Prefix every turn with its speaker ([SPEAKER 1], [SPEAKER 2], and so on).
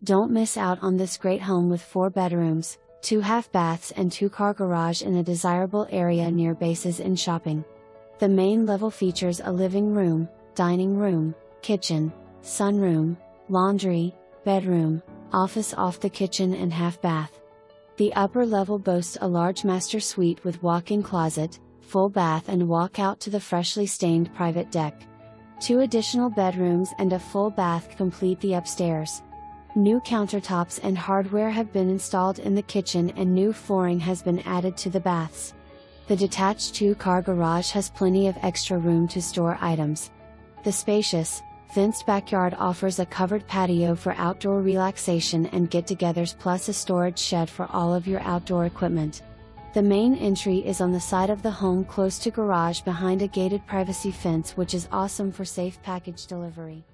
[SPEAKER 1] Don't miss out on this great home with 4 bedrooms, 2 half baths and 2-car garage in a desirable area near bases in shopping. The main level features a living room, dining room, kitchen, sunroom, laundry, bedroom, office off the kitchen and half bath. The upper level boasts a large master suite with walk-in closet, full bath and walk out to the freshly stained private deck. 2 additional bedrooms and a full bath complete the upstairs. New countertops and hardware have been installed in the kitchen and new flooring has been added to the baths. The detached 2-car garage has plenty of extra room to store items. The spacious, fenced backyard offers a covered patio for outdoor relaxation and get-togethers plus a storage shed for all of your outdoor equipment. The main entry is on the side of the home close to garage behind a gated privacy fence, which is awesome for safe package delivery.